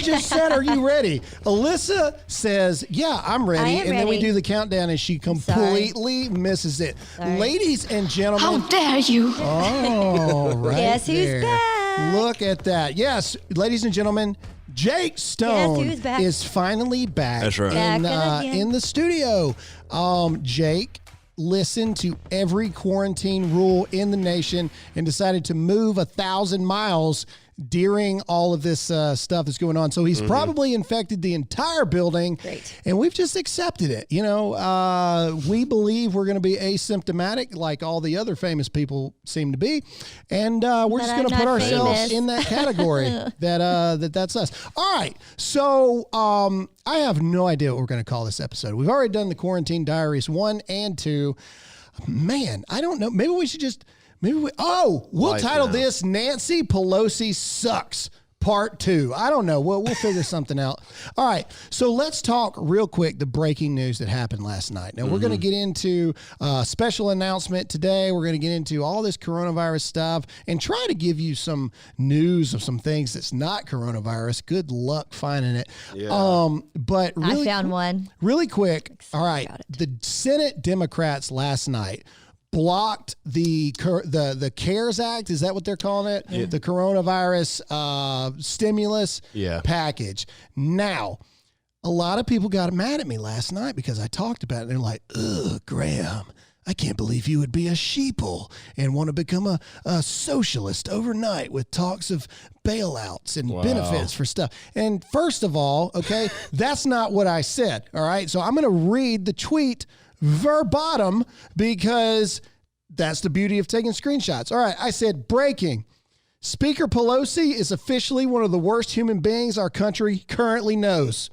just said, are you ready? Alyssa says, yeah, I'm ready. I am and then we ready. do the countdown and she completely misses it. Sorry. Ladies and gentlemen. How dare you? Oh, right Guess who's there. back? Look at that. Yes, ladies and gentlemen, Jake Stone Guess who's back? is finally back. That's right. Back again. In the studio. Jake listened to every quarantine rule in the nation and decided to move 1,000 miles during all of this stuff that's going on. So he's probably infected the entire building. Great. And we've just accepted it. You know, we believe we're going to be asymptomatic like all the other famous people seem to be. And we're just going to put ourselves famous. in that category that's us. All right. So I have no idea what we're going to call this episode. We've already done the Quarantine Diaries 1 and 2. Man, I don't know. Maybe we should just... we'll title this Nancy Pelosi Sucks Part 2. I don't know. We'll figure something out. All right. So let's talk real quick the breaking news that happened last night. Now, we're going to get into a special announcement today. We're going to get into all this coronavirus stuff and try to give you some news of some things that's not coronavirus. Good luck finding it. Yeah. But really, I found one. Really quick. All right. about it. The Senate Democrats last night blocked the CARES Act. Is that what they're calling it? Yeah. The coronavirus stimulus package. Now, a lot of people got mad at me last night because I talked about it. And they're like, ugh, Graham, I can't believe you would be a sheeple and want to become a socialist overnight with talks of bailouts and benefits for stuff. And first of all, okay, that's not what I said. All right. So I'm going to read the tweet verbatim because that's the beauty of taking screenshots. All right. I said, breaking. Speaker Pelosi is officially one of the worst human beings our country currently knows.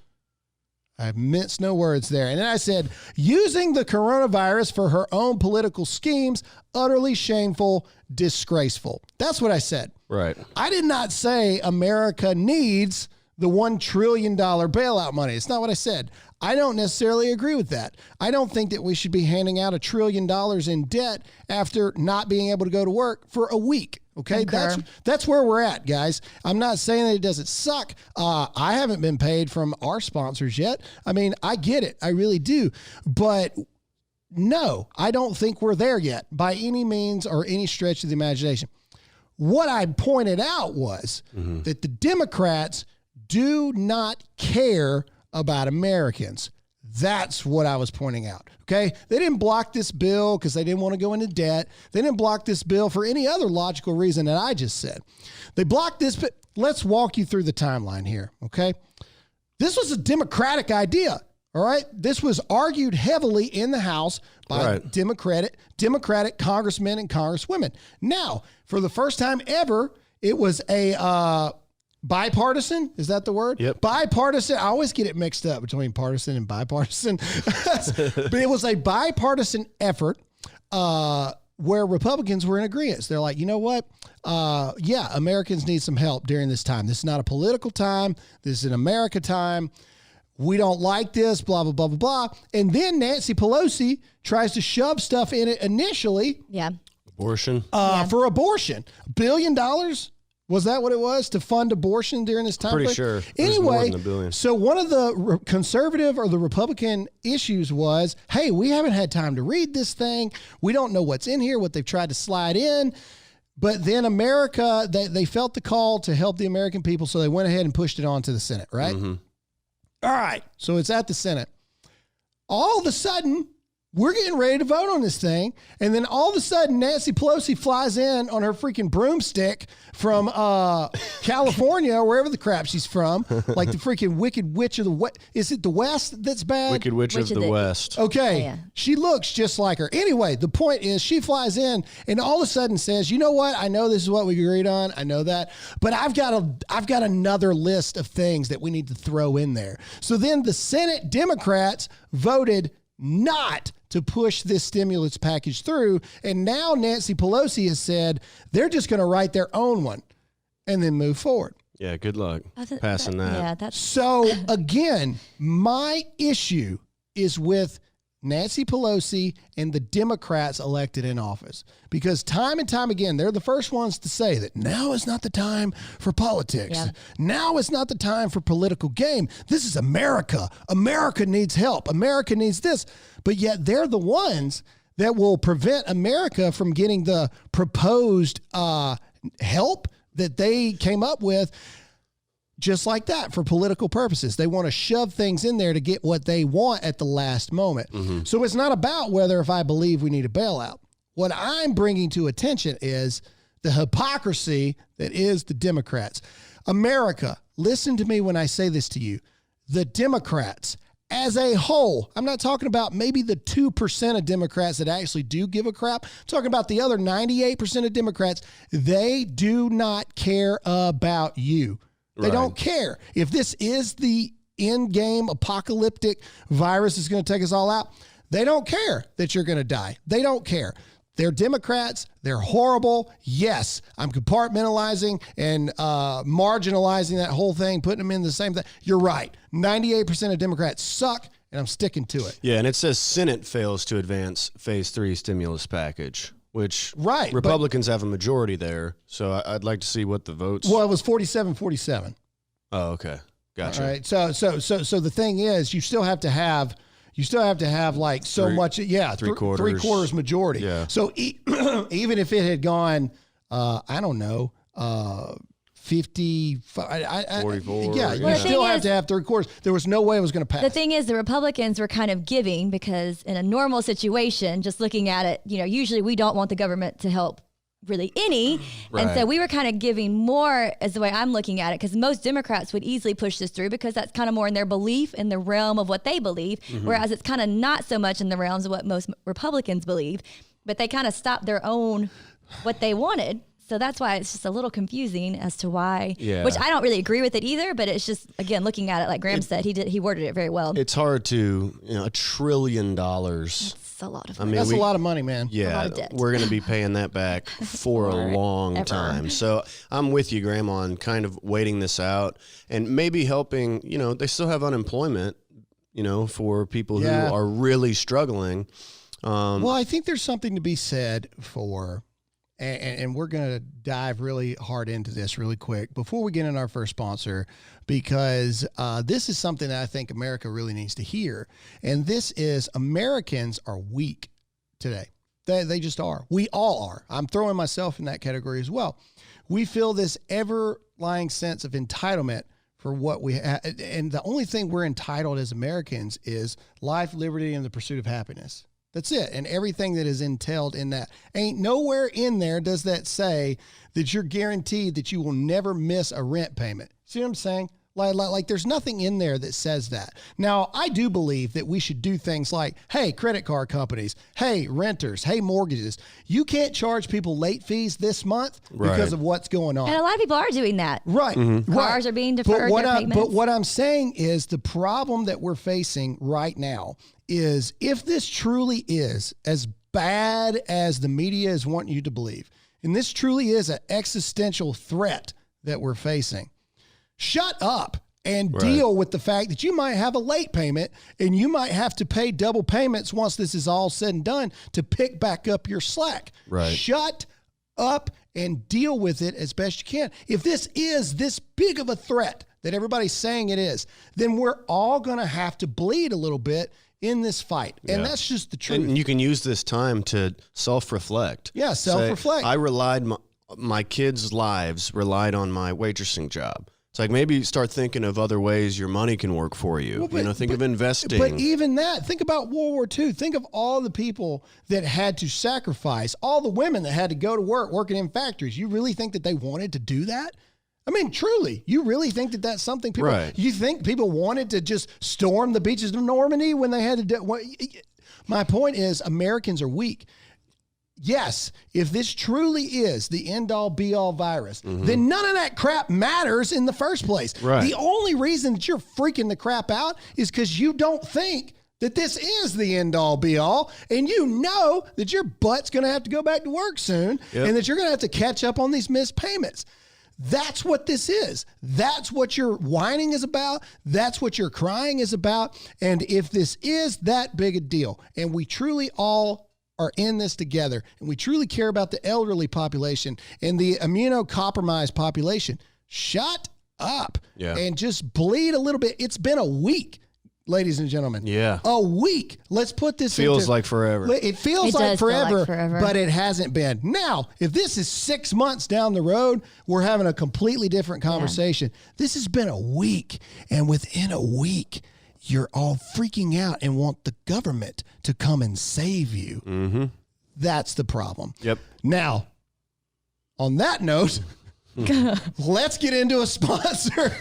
I minced no words there. And then I said, using the coronavirus for her own political schemes, utterly shameful, disgraceful. That's what I said. Right. I did not say America needs the $1 trillion bailout money. It's not what I said. I don't necessarily agree with that. I don't think that we should be handing out $1 trillion in debt after not being able to go to work for a week. Okay, that's where we're at, guys. I'm not saying that it doesn't suck. I haven't been paid from our sponsors yet. I mean, I get it. I really do. But no, I don't think we're there yet by any means or any stretch of the imagination. What I pointed out was that the Democrats do not care about Americans. That's what I was pointing out. Okay. They didn't block this bill because they didn't want to go into debt. They didn't block this bill for any other logical reason that I just said. They blocked this, but let's walk you through the timeline here. Okay. This was a Democratic idea. All right. This was argued heavily in the House by Democratic congressmen and congresswomen. Now, for the first time ever, it was a, bipartisan, is that the word? Yep. Bipartisan. I always get it mixed up between partisan and bipartisan. But it was a bipartisan effort where Republicans were in agreement. They're like, you know what? Americans need some help during this time. This is not a political time. This is an America time. We don't like this, blah, blah, blah, blah, blah. And then Nancy Pelosi tries to shove stuff in it initially. Yeah. Abortion. For abortion. $1 billion? Was that what it was to fund abortion during this time? Pretty sure. Anyway, more than $1 billion. So one of the conservative or the Republican issues was, hey, we haven't had time to read this thing. We don't know what's in here, what they've tried to slide in. But then America, they felt the call to help the American people, so they went ahead and pushed it on to the Senate, right? Mm-hmm. All right, so it's at the Senate. All of a sudden, we're getting ready to vote on this thing. And then all of a sudden, Nancy Pelosi flies in on her freaking broomstick from California or wherever the crap she's from. Like the freaking Wicked Witch of the West. Is it the West that's bad? Wicked Witch of the West. Okay. Oh, yeah. She looks just like her. Anyway, the point is she flies in and all of a sudden says, you know what? I know this is what we agreed on. I know that. But I've got another list of things that we need to throw in there. So then the Senate Democrats voted not to push this stimulus package through. And now Nancy Pelosi has said they're just going to write their own one and then move forward. Yeah, good luck passing that. Yeah, that's So again, my issue is with Nancy Pelosi and the Democrats elected in office. Because time and time again, they're the first ones to say that now is not the time for politics. Yeah. Now is not the time for political game. This is America. America needs help. America needs this. But yet they're the ones that will prevent America from getting the proposed help that they came up with. Just like that, for political purposes. They want to shove things in there to get what they want at the last moment. Mm-hmm. So it's not about whether if I believe we need a bailout. What I'm bringing to attention is the hypocrisy that is the Democrats. America, listen to me when I say this to you. The Democrats, as a whole, I'm not talking about maybe the 2% of Democrats that actually do give a crap. I'm talking about the other 98% of Democrats. They do not care about you. They don't care. If this is the end game apocalyptic virus that's going to take us all out, they don't care that you're going to die. They don't care. They're Democrats. They're horrible. Yes, I'm compartmentalizing and marginalizing that whole thing, putting them in the same thing. You're right. 98% of Democrats suck, and I'm sticking to it. Yeah, and it says Senate fails to advance phase 3 stimulus package, which Republicans have a majority there. So I'd like to see what the votes. Well, it was 47-47. Oh, okay. Gotcha. All right. So the thing is, you still have to have like three quarters majority. Yeah. So even if it had gone, I don't know, 50, 44. Yeah, you still have to have 3/4. There was no way it was going to pass. The thing is, the Republicans were kind of giving because in a normal situation, just looking at it, usually we don't want the government to help really any. Right. And so we were kind of giving more as the way I'm looking at it, because most Democrats would easily push this through because that's kind of more in their belief, in the realm of what they believe, whereas it's kind of not so much in the realms of what most Republicans believe, but they kind of stopped their own, what they wanted. So that's why it's just a little confusing as to why, which I don't really agree with it either, but it's just, again, looking at it, like Graham said, he worded it very well. It's hard to, $1 trillion. That's a lot of money. That's a lot of money, man. Yeah, a lot of debt. We're going to be paying that back for a long time. So I'm with you, Graham, on kind of waiting this out and maybe helping, they still have unemployment, for people who are really struggling. Well, I think there's something to be said for... And we're going to dive really hard into this really quick before we get in our first sponsor, because this is something that I think America really needs to hear. And this is, Americans are weak today. They just are. We all are. I'm throwing myself in that category as well. We feel this ever-lying sense of entitlement for what we have. And the only thing we're entitled as Americans is life, liberty, and the pursuit of happiness. That's it. And everything that is entailed in that. Ain't nowhere in there does that say that you're guaranteed that you will never miss a rent payment. See what I'm saying? Like there's nothing in there that says that. Now, I do believe that we should do things like, hey, credit card companies, hey, renters, hey, mortgages. You can't charge people late fees this month because of what's going on. And a lot of people are doing that. Right. Mm-hmm. Cars are being deferred their payments. But what I'm saying is the problem that we're facing right now is, if this truly is as bad as the media is wanting you to believe, and this truly is an existential threat that we're facing, shut up and deal with the fact that you might have a late payment and you might have to pay double payments once this is all said and done to pick back up your slack. Right. Shut up and deal with it as best you can. If this is this big of a threat that everybody's saying it is, then we're all going to have to bleed a little bit in this fight. And that's just the truth. And you can use this time to self-reflect. Yeah, self-reflect. Say, my kids' lives relied on my waitressing job. It's like, maybe start thinking of other ways your money can work for you. Think of investing. But even that, think about World War II. Think of all the people that had to sacrifice, all the women that had to go to work, working in factories. You really think that they wanted to do that? I mean, truly, you really think that that's something people, you think people wanted to just storm the beaches of Normandy when they had to do, my point is, Americans are weak. Yes, if this truly is the end-all, be-all virus, then none of that crap matters in the first place. Right. The only reason that you're freaking the crap out is because you don't think that this is the end-all, be-all, and you know that your butt's going to have to go back to work soon, and that you're going to have to catch up on these missed payments. That's what this is. That's what your whining is about. That's what your crying is about. And if this is that big a deal, and we truly all are in this together, and we truly care about the elderly population and the immunocompromised population, shut up and just bleed a little bit. It's been a week, ladies and gentlemen. Yeah. A week. Let's put this feels like forever. It feels like forever, but it hasn't been. Now, if this is 6 months down the road, we're having a completely different conversation. This has been a week, and within a week, you're all freaking out and want the government to come and save you. Mm-hmm. That's the problem. Yep. Now, on that note, let's get into a sponsor.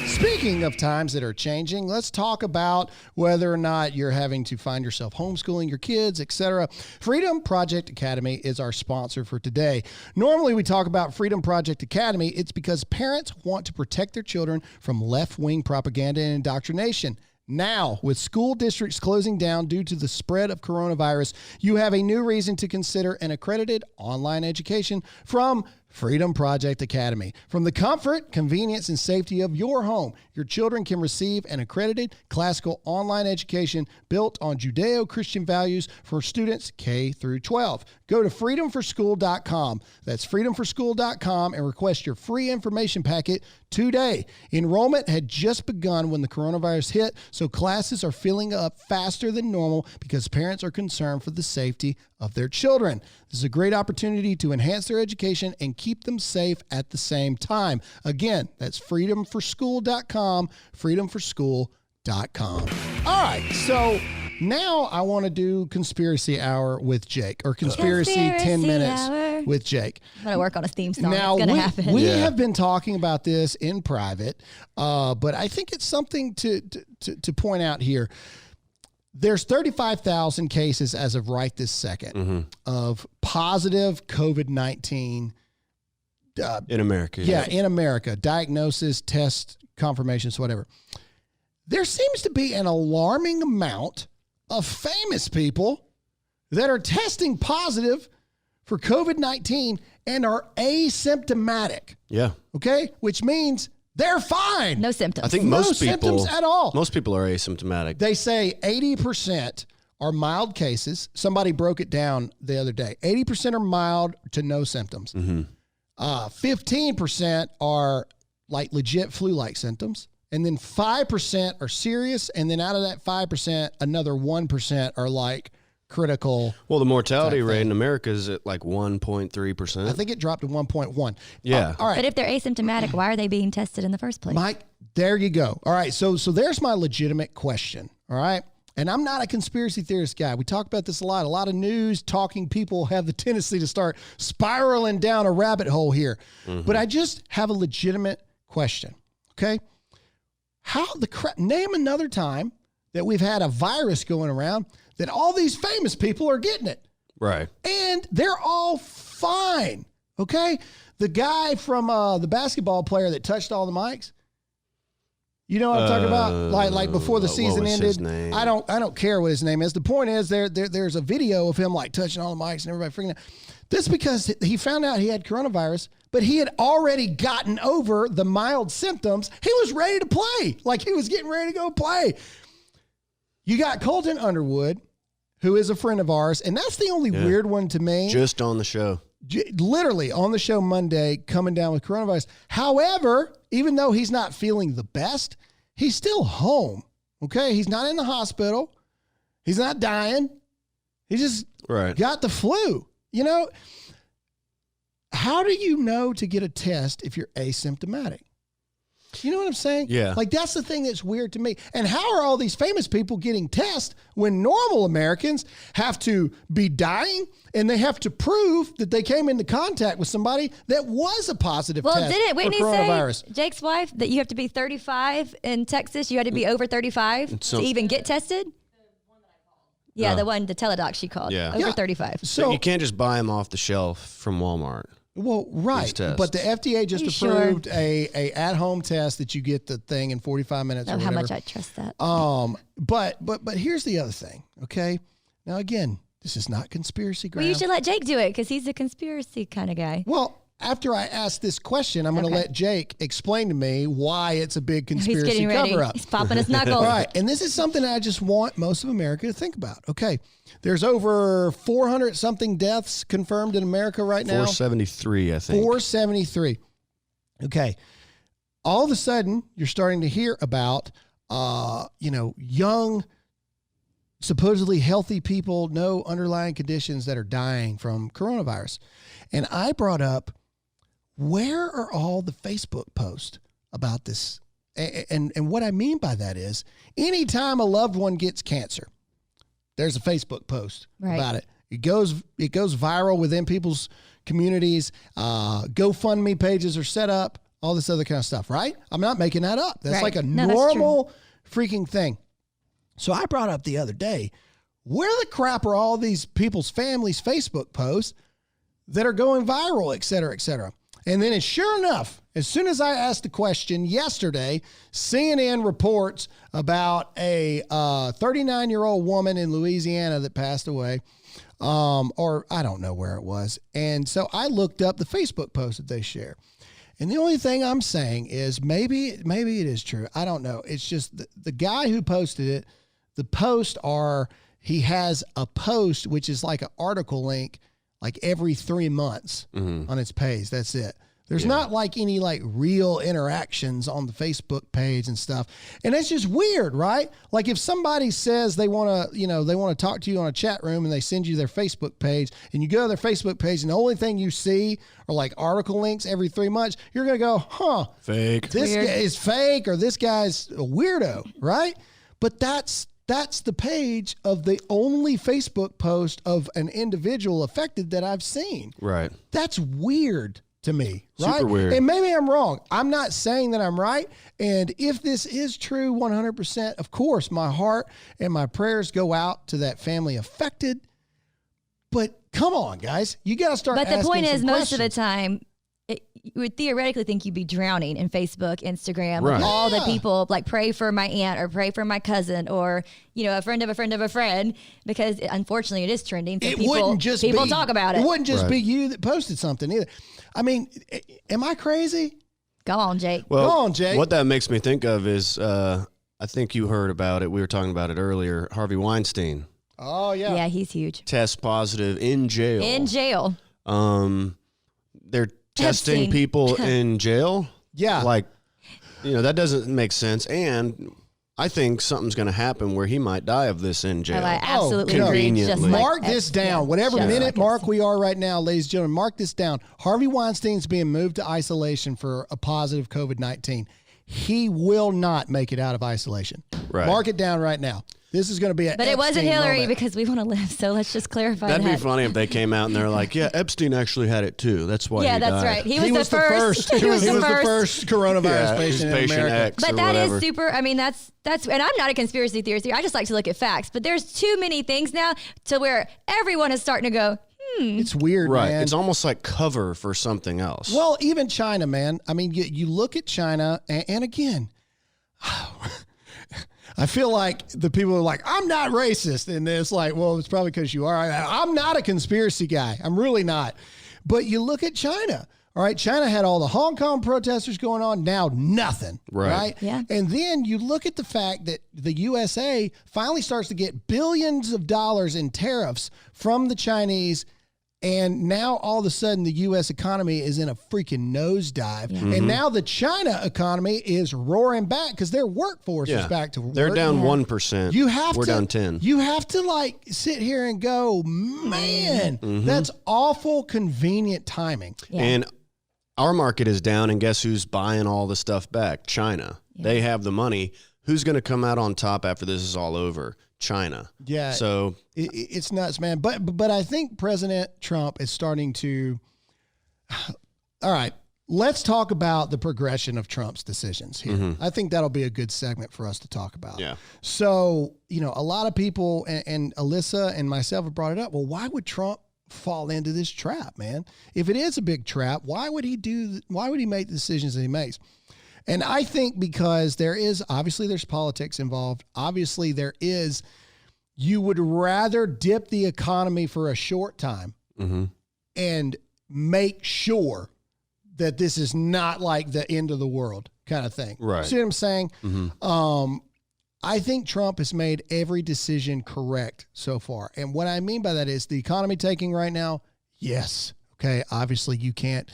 Speaking of times that are changing, let's talk about whether or not you're having to find yourself homeschooling your kids, etc. Freedom Project Academy is our sponsor for today. Normally, we talk about Freedom Project Academy. It's because parents want to protect their children from left-wing propaganda and indoctrination. Now, with school districts closing down due to the spread of coronavirus, you have a new reason to consider an accredited online education from Freedom Project Academy. From the comfort, convenience, and safety of your home, your children can receive an accredited classical online education built on Judeo-Christian values for students K through 12. Go to freedomforschool.com. That's freedomforschool.com and request your free information packet today. Enrollment had just begun when the coronavirus hit, so classes are filling up faster than normal because parents are concerned for the safety of their children. This is a great opportunity to enhance their education and keep them safe at the same time. Again, that's freedomforschool.com, freedomforschool.com. All right, so now I want to do Conspiracy Hour with Jake, or Conspiracy 10 Minutes Hour with Jake. I'm going to work on a theme song. Now, it's going to happen. We have been talking about this in private, but I think it's something to point out here. There's 35,000 cases as of right this second of positive COVID-19. In America. Yeah, in America. Diagnosis, test, confirmations, whatever. There seems to be an alarming amount of famous people that are testing positive for COVID-19 and are asymptomatic. Yeah. Okay? Which means they're fine. No symptoms. I think No most people symptoms at all. Most people are asymptomatic. They say 80% are mild cases. Somebody broke it down the other day. 80% are mild to no symptoms. 15% are like legit flu-like symptoms. And then 5% are serious. And then out of that 5%, another 1% are like critical. Well, the mortality rate in America is at like 1.3%. I think it dropped to 1.1. Yeah. All right. But if they're asymptomatic, why are they being tested in the first place? Mike, there you go. All right. So there's my legitimate question. All right. And I'm not a conspiracy theorist guy. We talk about this a lot. A lot of news talking people have the tendency to start spiraling down a rabbit hole here. But I just have a legitimate question. Okay. Name another time that we've had a virus going around that all these famous people are getting it. Right. And they're all fine. Okay. The guy from the basketball player that touched all the mics. You know what I'm talking about? Like before the season ended. His name? I don't care what his name is. The point is there's a video of him like touching all the mics and everybody freaking out. This because he found out he had coronavirus, but he had already gotten over the mild symptoms. He was ready to play. Like he was getting ready to go play. You got Colton Underwood, who is a friend of ours, and that's the only weird one to me. Just on the show. Literally on the show Monday, coming down with coronavirus. However, even though he's not feeling the best, he's still home. Okay? He's not in the hospital. He's not dying. He just got the flu. You know, how do you know to get a test if you're asymptomatic? You know what I'm saying? Yeah. Like, that's the thing that's weird to me. And how are all these famous people getting tests when normal Americans have to be dying and they have to prove that they came into contact with somebody that was a positive test didn't Whitney for coronavirus? say, Jake's wife, that you have to be 35 in Texas? You had to be over 35 to even get tested? Yeah, the teledoc she called. Yeah. Over 35. So you can't just buy them off the shelf from Walmart. Well, right. But the FDA just approved a at-home test that you get the thing in 45 minutes or whatever. How much I trust that. But here's the other thing, okay? Now, again, this is not conspiracy ground. Well, you should let Jake do it because he's a conspiracy kind of guy. Well, after I ask this question, I'm going to let Jake explain to me why it's a big He's conspiracy getting ready. cover-up. He's popping his knuckles. All right, and this is something I just want most of America to think about. Okay, there's over 400-something deaths confirmed in America right now. 473, I think. 473. Okay, all of a sudden, you're starting to hear about, young, supposedly healthy people, no underlying conditions that are dying from coronavirus. And I brought up, where are all the Facebook posts about this? And what I mean by that is, anytime a loved one gets cancer, there's a Facebook post about it. It goes viral within people's communities. GoFundMe pages are set up, all this other kind of stuff, right? I'm not making that up. That's like a normal freaking thing. So I brought up the other day, where the crap are all these people's families' Facebook posts that are going viral, et cetera, et cetera? And then, sure enough, as soon as I asked the question yesterday, CNN reports about a 39-year-old woman in Louisiana that passed away, or I don't know where it was. And so I looked up the Facebook post that they share. And the only thing I'm saying is maybe it is true. I don't know. It's just the guy who posted it, he has a post, which is like an article link, like every 3 months on its page. That's it. There's not like any like real interactions on the Facebook page and stuff. And that's just weird, right? Like if somebody says they want to talk to you on a chat room and they send you their Facebook page and you go to their Facebook page and the only thing you see are like article links every 3 months, you're going to go, fake. This guy is fake, or this guy's a weirdo, right? But that's the page of the only Facebook post of an individual affected that I've seen. Right. That's weird to me, right? Super weird. And maybe I'm wrong. I'm not saying that I'm right. And if this is true 100%, of course, my heart and my prayers go out to that family affected. But come on, guys. You got to start asking some questions. But the point is, most of the time, you would theoretically think you'd be drowning in Facebook, Instagram, right. All the people like pray for my aunt or pray for my cousin or, a friend of a friend of a friend, because unfortunately it is trending. So people talk about it. It wouldn't just be you that posted something either. I mean, am I crazy? Go on, Jake. Well, go on, Jake. What that makes me think of is, I think you heard about it. We were talking about it earlier. Harvey Weinstein. Oh, yeah. Yeah, he's huge. Test positive in jail. In jail. They're testing people in jail. Yeah. Like, that doesn't make sense. And I think something's going to happen where he might die of this in jail. Oh, I absolutely agree. Conveniently. Mark this down. Whatever minute mark we are right now, ladies and gentlemen, mark this down. Harvey Weinstein's being moved to isolation for a positive COVID-19. He will not make it out of isolation. Right. Mark it down right now. This is going to be an But it wasn't Hillary moment. because we want to live. So let's just clarify That'd be funny if they came out and they're like, yeah, Epstein actually had it too. That's why he died. Right. He was the first. He was the first coronavirus patient in America. X but that whatever. is super. I mean, that's, and I'm not a conspiracy theorist. I just like to look at facts. But there's too many things now to where everyone is starting to go, It's weird, right. man. It's almost like cover for something else. Well, even China, man. I mean, you look at China, and again, I feel like the people are like, I'm not racist. And it's like, well, it's probably because you are. I'm not a conspiracy guy. I'm really not. But you look at China. All right. China had all the Hong Kong protesters going on. Now nothing. Right. Yeah. And then you look at the fact that the USA finally starts to get billions of dollars in tariffs from the Chinese. And now all of a sudden the U.S. economy is in a freaking nosedive. Yeah. And now the China economy is roaring back because their workforce is back to work. They're down 1%. We're down 10. You have to like sit here and go, man, that's awful convenient timing. Yeah. And our market is down, and guess who's buying all the stuff back? China. Yeah. They have the money. Who's going to come out on top after this is all over? China. Yeah. So it's nuts, man. But I think President Trump is starting to. All right. Let's talk about the progression of Trump's decisions here. I think that'll be a good segment for us to talk about. Yeah. So, a lot of people and Alyssa and myself have brought it up. Well, why would Trump fall into this trap, man? If it is a big trap, why would he make the decisions that he makes? And I think because there's politics involved. Obviously you would rather dip the economy for a short time and make sure that this is not like the end of the world kind of thing. Right. See what I'm saying? Mm-hmm. I think Trump has made every decision correct so far. And what I mean by that is the economy taking right now. Yes. Okay. Obviously you can't,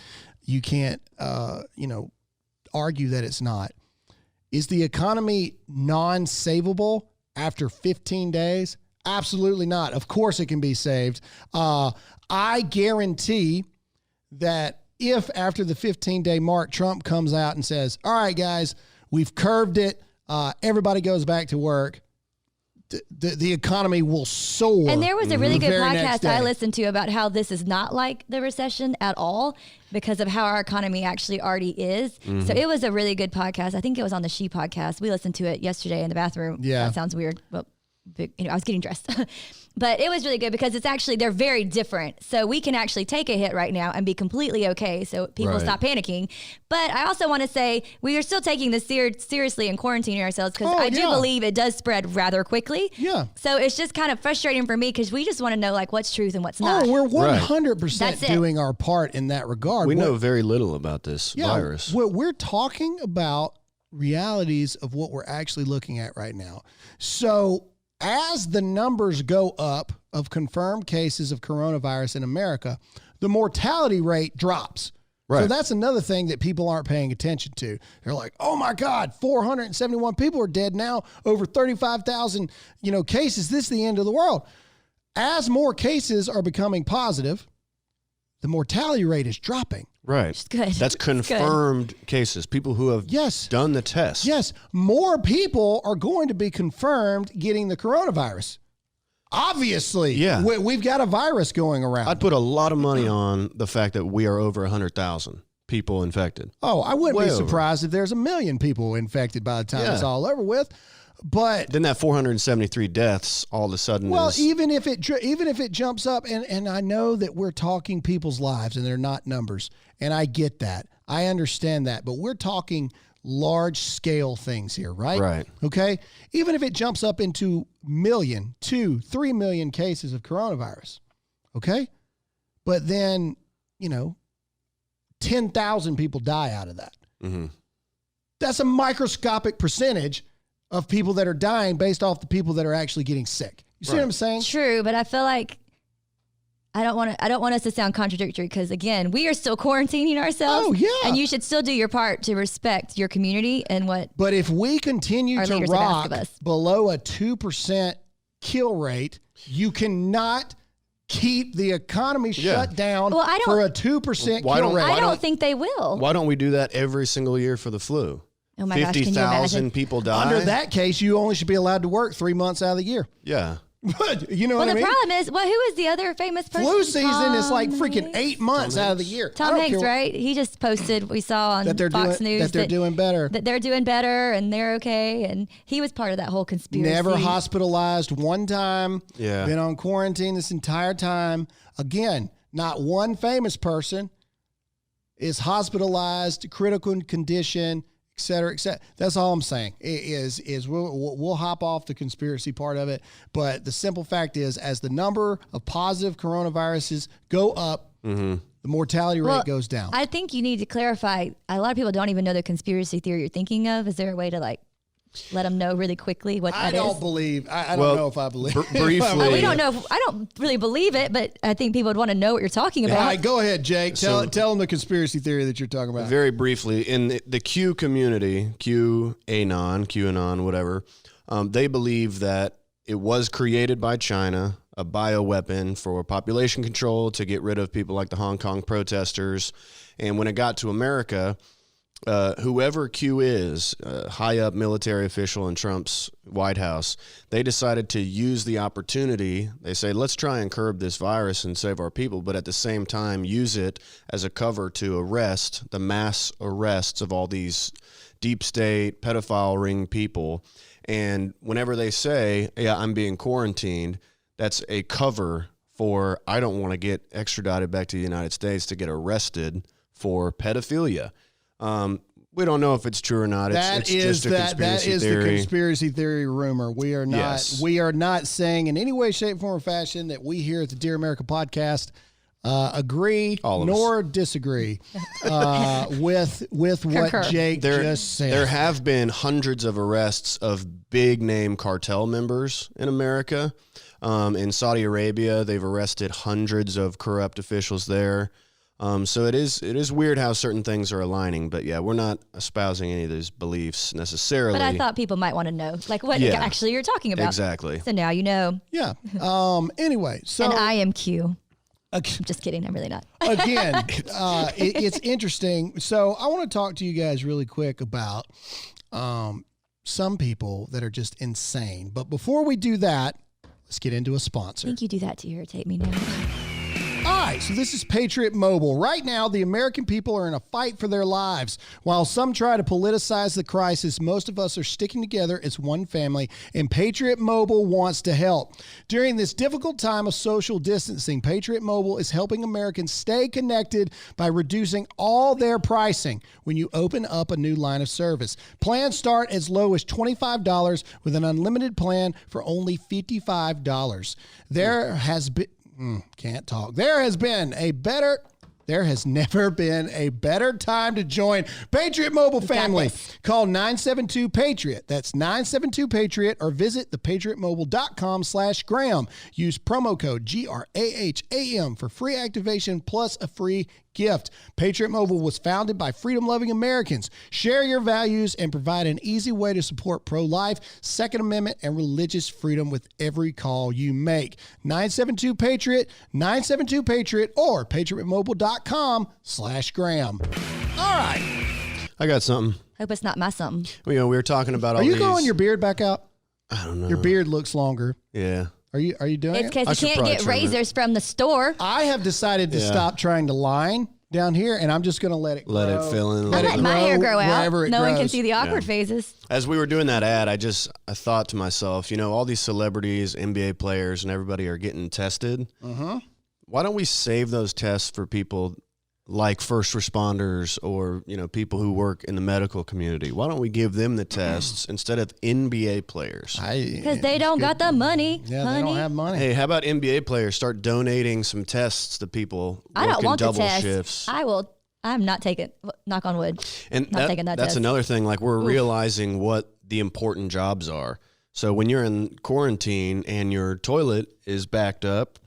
argue that it's not. Is the economy non-savable after 15 days? Absolutely not. Of course it can be saved. I guarantee that if after the 15-day mark, Trump comes out and says, all right, guys, we've curved it. Everybody goes back to work. The economy will soar. And there was a really good podcast I day. listened to about how this is not like the recession at all because of how our economy actually already is. So it was a really good podcast. I think it was on the She podcast. We listened to it yesterday in the bathroom. Yeah. That sounds weird. Well, I was getting dressed. But it was really good because they're very different. So we can actually take a hit right now and be completely okay. So people stop panicking. But I also want to say we are still taking this seriously and quarantining ourselves because I do believe it does spread rather quickly. Yeah. So it's just kind of frustrating for me because we just want to know like what's truth and what's not. Oh, we're 100% That's doing our part in that regard. We know very little about this virus. We're talking about realities of what we're actually looking at right now. So as the numbers go up of confirmed cases of coronavirus in America, the mortality rate drops. Right. So that's another thing that people aren't paying attention to. They're like, oh my God, 471 people are dead now, over 35,000, cases. This is the end of the world. As more cases are becoming positive, the mortality rate is dropping. Right. It's good. That's confirmed cases, people who have done the test. Yes. More people are going to be confirmed getting the coronavirus. Obviously. Yeah. We've got a virus going around. I'd put a lot of money on the fact that we are over 100,000 people infected. Oh, I wouldn't Way be over. surprised if there's 1 million people infected by the time it's all over with. But then that 473 deaths all of a sudden is... even if it jumps up, and I know that we're talking people's lives and they're not numbers, and I get that. I understand that. But we're talking large scale things here, right? Right. Okay? Even if it jumps up into 1 million, 2, 3 million cases of coronavirus, okay? But then, 10,000 people die out of that. Mm-hmm. That's a microscopic percentage of people that are dying based off the people that are actually getting sick. You see what I'm saying? True, but I feel like I don't want us to sound contradictory because again, we are still quarantining ourselves. Oh, yeah. And you should still do your part to respect your community and what. But if we continue Our to leaders have asked rock of us. below a 2% kill rate, you cannot keep the economy shut down Well, I don't- for a 2% Why kill don't- rate. I don't think they will. Why don't we do that every single year for the flu? Oh my gosh, can you 50,000 imagine? people die. Under that case, you only should be allowed to work 3 months out of the year. Yeah. You know Well, what I the mean? problem is, who is the other famous person? Flu season is like Tom freaking Hanks? 8 months out of the year. I Tom don't Hanks, care right? He just posted, we saw on That they're Fox doing News that they're doing better. that they're doing better and they're okay. And he was part of that whole conspiracy. Never hospitalized one time. Yeah. Been on quarantine this entire time. Again, not one famous person is hospitalized, critical condition, et cetera, et cetera. That's all I'm saying is we'll hop off the conspiracy part of it. But the simple fact is, as the number of positive coronaviruses go up, the mortality rate goes down. I think you need to clarify. A lot of people don't even know the conspiracy theory you're thinking of. Is there a way to let them know really quickly what I that is? don't believe. I Well, don't know if I believe. briefly- We don't know. I don't really believe it, but I think people would want to know what you're talking All about. right, go ahead, Jake. Tell them the conspiracy theory that you're talking about. Very briefly, in the Q community, QAnon, whatever, they believe that it was created by China, a bioweapon for population control to get rid of people like the Hong Kong protesters. And when it got to America, whoever Q is, high up military official in Trump's White House, they decided to use the opportunity. They say, let's try and curb this virus and save our people, but at the same time use it as a cover to arrest the mass arrests of all these deep state pedophile ring people. And whenever they say, yeah, I'm being quarantined, that's a cover for, I don't want to get extradited back to the United States to get arrested for pedophilia. We don't know if it's true or not. It's just a conspiracy theory. The conspiracy theory rumor. We are not. Yes. We are not saying in any way, shape, form, or fashion that we here at the Dear America podcast agree nor disagree with what Jake just said. There have been hundreds of arrests of big name cartel members in America. In Saudi Arabia, they've arrested hundreds of corrupt officials there. So it is weird how certain things are aligning, but yeah, we're not espousing any of those beliefs necessarily. But I thought people might want to know, like, what actually you're talking about. Exactly. So now you know. Yeah. Anyway, so and I am Q. I'm just kidding. I'm really not. Again, it's interesting. So I want to talk to you guys really quick about some people that are just insane. But before we do that, let's get into a sponsor. I think you do that to irritate me now. All right, so this is Patriot Mobile. Right now, the American people are in a fight for their lives. While some try to politicize the crisis, most of us are sticking together as one family, and Patriot Mobile wants to help. During this difficult time of social distancing, Patriot Mobile is helping Americans stay connected by reducing all their pricing when you open up a new line of service. Plans start as low as $25 with an unlimited plan for only $55. There has been... can't talk. There has never been a better time to join Patriot Mobile family. Call 972-PATRIOT. That's 972-PATRIOT or visit thepatriotmobile.com/Graham. Use promo code GRAHAM for free activation plus a free gift. Patriot Mobile was founded by freedom-loving Americans. Share your values and provide an easy way to support pro-life, Second Amendment, and religious freedom with every call you make. 972-PATRIOT, 972-PATRIOT, or patriotmobile.com/Graham. All right. I got something. Hope it's not my something. We were talking about Are you growing your beard back out? I don't know. Your beard looks longer. Yeah. Are you doing It's it? because you can't get razors from the store. I have decided to stop trying to line down here, and I'm just going to let it grow. Let it fill in. I let my hair grow out. Wherever it No one can grows. see the awkward phases. As we were doing that ad, I thought to myself, all these celebrities, NBA players, and everybody are getting tested. Why don't we save those tests for people like first responders or, people who work in the medical community? Why don't we give them the tests instead of NBA players? Because they don't got the money, Yeah, honey. they don't have money. Hey, how about NBA players start donating some tests to people I don't working want the double test. shifts? I'm not taking, knock on wood. And not taking that that's test. another thing. Like, we're realizing what the important jobs are. So when you're in quarantine and your toilet is backed up,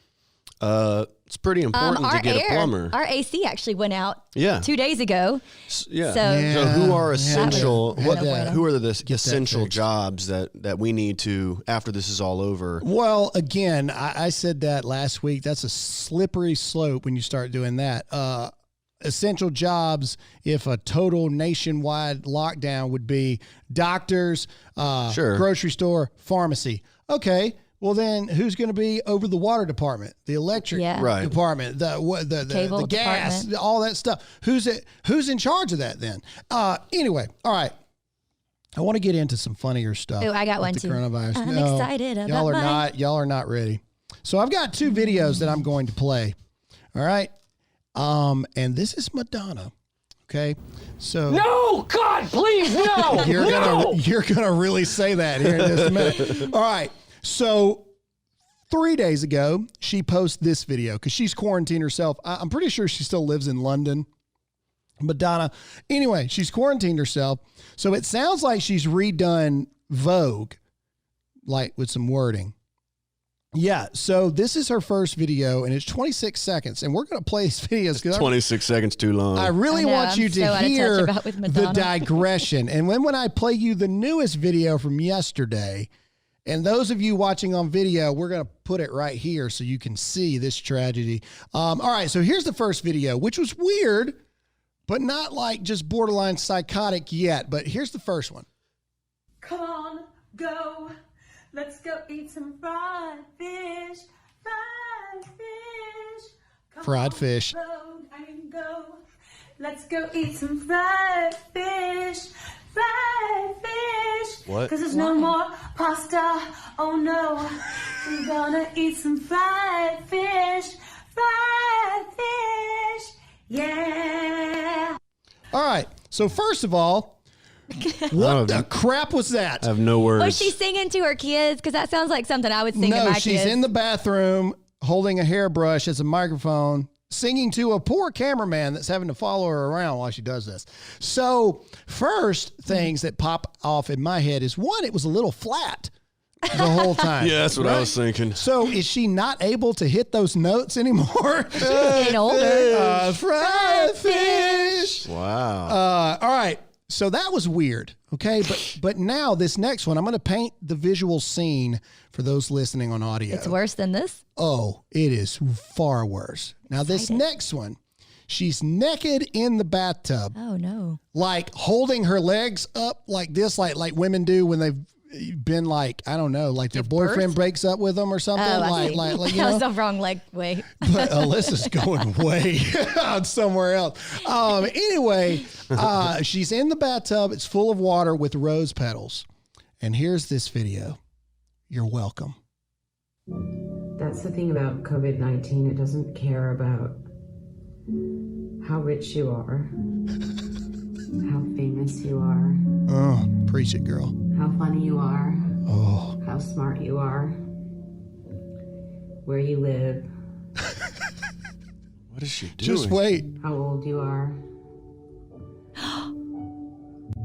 it's pretty important to get a plumber. Our AC actually went out 2 days ago. Yeah. So who are essential? Yeah. Who are the essential jobs that we need to after this is all over? Well, again, I said that last week. That's a slippery slope when you start doing that. Essential jobs, if a total nationwide lockdown, would be doctors, grocery store, pharmacy. Okay. Well, then who's going to be over the water department, the electric department, the gas, department. all that stuff? Who's in charge of that then? Anyway, all right. I want to get into some funnier stuff. Oh, I got one the too. Coronavirus. I'm excited about mine. Y'all are not ready. So I've got 2 videos that I'm going to play. All right. And this is Madonna. Okay. So no, God, please, no. You're gonna really say that here in just a minute. All right. So 3 days ago, she posted this video because she's quarantined herself. I'm pretty sure she still lives in London. Madonna. Anyway, she's quarantined herself. So it sounds like she's redone Vogue, like with some wording. Yeah. So this is her first video and it's 26 seconds. And we're going to play these videos. 26 seconds too long. I really want you to hear with the digression. And when I play you the newest video from yesterday, and those of you watching on video, we're going to put it right here so you can see this tragedy. All right, so here's the first video, which was weird, but not like just borderline psychotic yet. But here's the first one. Come on, go. Let's go eat some fried fish. Fried fish. Come Fried on, fish. road and go. Let's go eat some fried fish. Fried fish. What? Because there's no more pasta. Oh no. We're gonna eat some fried fish. Fried fish. Yeah. All right, so first of all, what the crap was that? I have no words. Was she singing to her kids? Because that sounds like something I would sing to my No, kids. she's in the bathroom holding a hairbrush as a microphone, singing to a poor cameraman that's having to follow her around while she does this. So first things that pop off in my head is, one, it was a little flat the whole time. Yeah, that's what I was thinking. So is she not able to hit those notes anymore? Getting older. Fried fish. Wow. All right. So that was weird. Okay. But now this next one, I'm going to paint the visual scene for those listening on audio. It's worse than this? Oh, it is far worse. Now this next one, she's naked in the bathtub. Oh, no. Like holding her legs up like this, like women do when they've been like, I don't know, like their boyfriend breaks up with them or something. Oh, like you that know? was the wrong leg way. But Alyssa's going way somewhere else. Anyway, she's in the bathtub. It's full of water with rose petals. And here's this video. You're welcome. That's the thing about COVID-19. It doesn't care about how rich you are, how famous you are, Oh, preach it, girl. how funny you are, Oh, how smart you are, where you live, What is she doing? just wait. how old you are,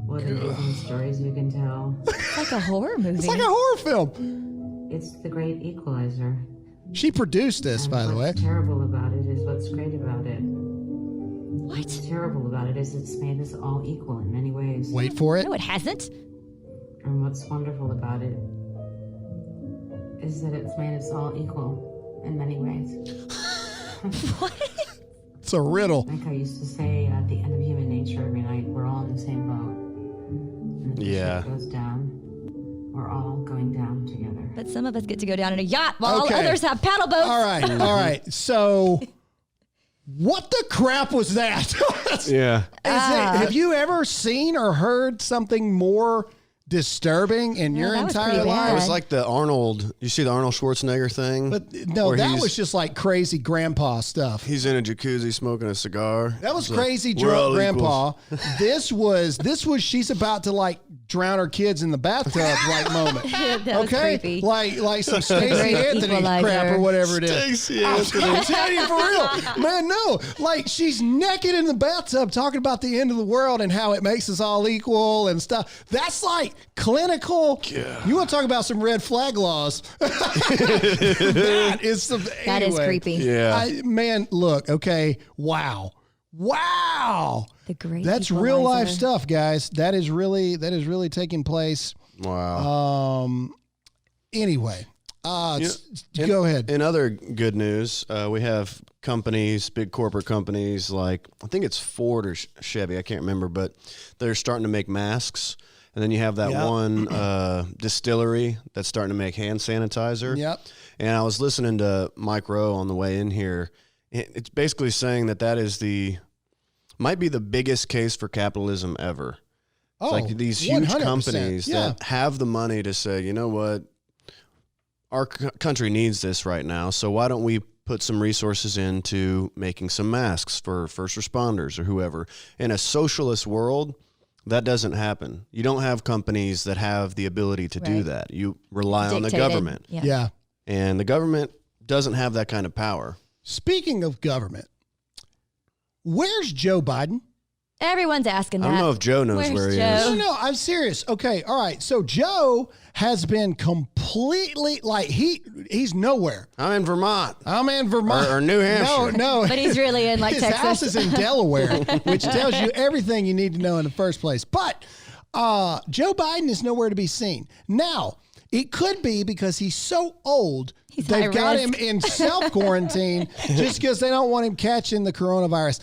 what amazing stories you can tell. It's like a horror movie. It's like a horror film. It's the great equalizer. She produced this, And by the way. what's terrible about it is what's great about it. What? What's terrible about it is it's made us all equal in many ways. Wait for it. No, it hasn't. And what's wonderful about it is that it's made us all equal in many ways. It's a riddle. Like I used to say at the end of human nature every night, we're all in the same boat. And if the Yeah. ship goes down, we're all going down together. But some of us get to go down in a yacht while Okay. others have paddle boats. All right. All right. So what the crap was that? Yeah. Have you ever seen or heard something more disturbing in your that was entire pretty life? It bad. was like the Arnold. You see the Arnold Schwarzenegger thing? But no, Where that he's- was just like crazy grandpa stuff. He's in a jacuzzi smoking a cigar. That was It's like, crazy we're all drunk grandpa. equals. This was she's about to like drown her kids in the bathtub like moment. That was Okay? creepy. Like some Stacey Great Anthony equalizer. crap or whatever it is. Stacey I'm Anthony. telling you for real. Man, no. Like she's naked in the bathtub talking about the end of the world and how it makes us all equal and stuff. That's like clinical. Yeah. You want to talk about some red flag laws? That is some, That is anyway. creepy. Yeah. Man, look, okay. Wow. The great That's real life equalizer. stuff, guys. That is really taking place. Wow. Anyway, You know, go ahead. In other good news, we have companies, big corporate companies like, I think it's Ford or Chevy, I can't remember, but they're starting to make masks. And then you have that Yep. one distillery that's starting to make hand sanitizer. Yep. And I was listening to Mike Rowe on the way in here. It's basically saying that is might be the biggest case for capitalism ever. It's like these huge 100%. companies that have the money to say, you know what, our country needs this right now, so why don't we put some resources into making some masks for first responders or whoever. In a socialist world, that doesn't happen. You don't have companies that have the ability to do Right. that. You rely on the Dictated. government. Yeah. And the government doesn't have that kind of power. Speaking of government, where's Joe Biden? Everyone's asking I that. don't know if Joe knows Where's where he Joe? is. No, I'm serious. Okay, all right. So Joe has been completely like he's nowhere. I'm in Vermont. I'm in Vermont Or New Hampshire. No, But he's really in like his Texas. house is in Delaware, which tells you everything you need to know in the first place. But Joe Biden is nowhere to be seen. Now, it could be because he's so old, He's they've high got risk. him in self-quarantine just because they don't want him catching the coronavirus.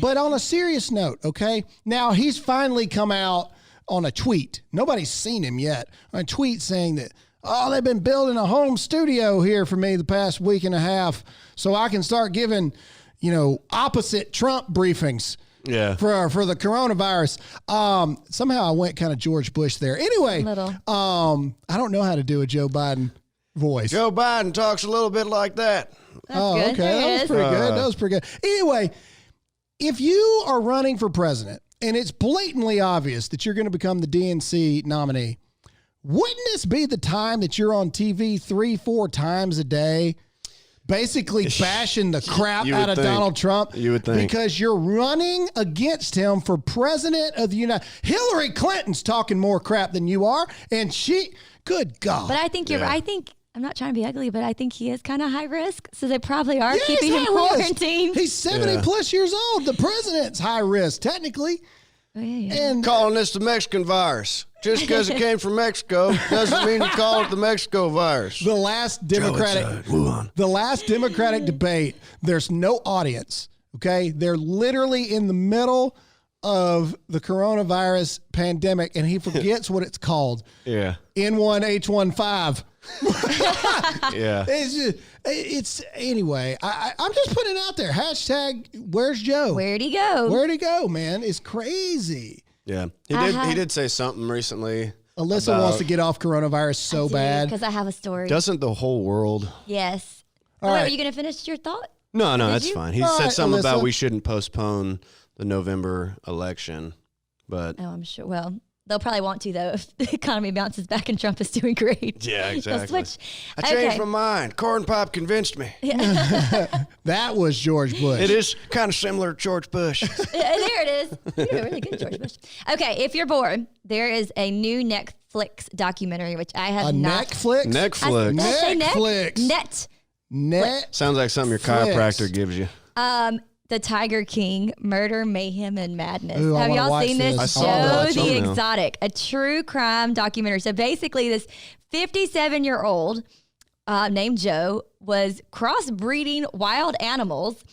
But on a serious note, okay, now he's finally come out on a tweet. Nobody's seen him yet. On a tweet saying that, they've been building a home studio here for me the past week and a half so I can start giving, opposite Trump briefings. Yeah. For the coronavirus. Somehow I went kind of George Bush there. Anyway, Little. I don't know how to do a Joe Biden voice. Joe Biden talks a little bit like that. That's Okay. good. There That he was is. pretty good. That was pretty good. Anyway, if you are running for president and it's blatantly obvious that you're going to become the DNC nominee, wouldn't this be the time that you're on TV 3-4 times a day basically bashing the crap You would out of think. Donald Trump. You would think. Because you're running against him for president of the United States. Hillary Clinton's talking more crap than you are. And good God. But I think you're. Yeah. I think I'm not trying to be ugly, but I think he is kind of high risk. So they probably are Yeah, keeping he's him high risk. quarantined. He's 70 plus years old. The president's high risk, technically. Oh, yeah. And Calling this the Mexican virus. Just because it came from Mexico doesn't mean you call it the Mexico virus. the last Democratic debate, there's no audience. Okay. They're literally in the middle of the coronavirus pandemic, and he forgets what it's called. Yeah. N1H15. Yeah. It's anyway. I'm just putting it out there. Hashtag Where's Joe? Where'd he go? Where'd he go, man? It's crazy. Yeah. He did say something recently. Alyssa wants to get off coronavirus so bad. Because I have a story. Doesn't the whole world? Yes. All Wait, right. were you going to finish your thought? No, Did that's you? fine. He All said right, something about Alyssa. we shouldn't postpone the November election, but Oh, I'm sure. Well, they'll probably want to, though, if the economy bounces back and Trump is doing great. yeah, They'll exactly. switch. I changed Okay. my mind. Corn pop convinced me. That was George Bush. It is kind of similar to George Bush. There it is. You're really good, George Bush. Okay, if you're bored, there is a new Netflix documentary, which I have A not. Netflix? Netflix. Did I say net? Netflix. Net. Sounds like something your chiropractor gives you. The Tiger King, Murder, Mayhem, and Madness. Ooh, I Have wanna y'all watch seen this? this. I saw that. Joe the Thumbnail. Exotic, a true crime documentary. So basically, this 57-year-old named Joe was crossbreeding wild animals.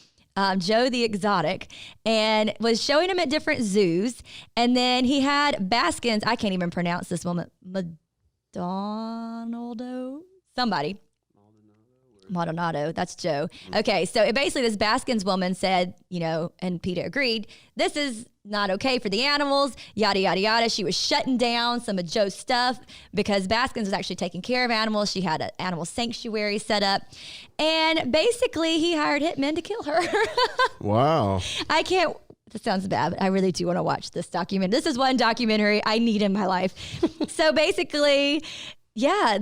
Joe the Exotic, and was showing them at different zoos. And then he had Baskins. I can't even pronounce this woman. Madonna? Somebody. Maldonado, that's Joe. Okay, so basically this Baskins woman said, and Peter agreed, this is not okay for the animals, yada, yada, yada. She was shutting down some of Joe's stuff because Baskins was actually taking care of animals. She had an animal sanctuary set up. And basically he hired hitmen to kill her. Wow. I can't. This sounds bad, but I really do want to watch this documentary. This is one documentary I need in my life. So basically, yeah,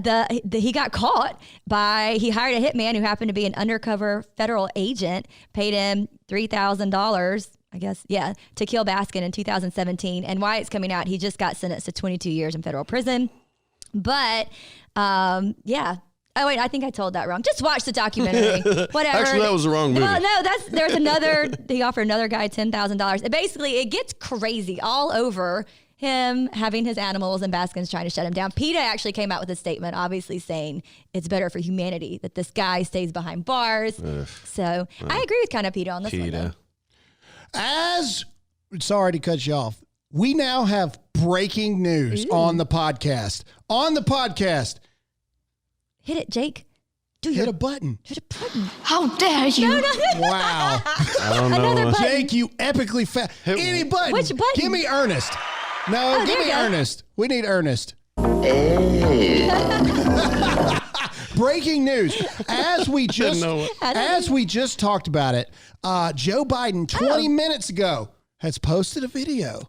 he got caught he hired a hitman who happened to be an undercover federal agent, paid him $3,000, I guess, yeah, to kill Baskin in 2017. And why it's coming out, he just got sentenced to 22 years in federal prison. But, yeah. Oh, wait, I think I told that wrong. Just watch the documentary. Whatever. Actually, that was the wrong movie. Well, no, there's another, he offered another guy $10,000. Basically, it gets crazy all over him having his animals and Baskins trying to shut him down. PETA actually came out with a statement, obviously saying it's better for humanity that this guy stays behind bars. So I agree with kind of PETA on this one. PETA. Sorry to cut you off. We now have breaking news on the podcast. On the podcast. Hit it, Jake. Hit a button. Hit a button. How dare you? No. Wow. I don't know. Another button. Jake, you epically fast. Any button. Which button? Give me Ernest. No, give there me you go. Ernest. We need Ernest. Breaking news. As we just talked about it, Joe Biden 20 minutes ago has posted a video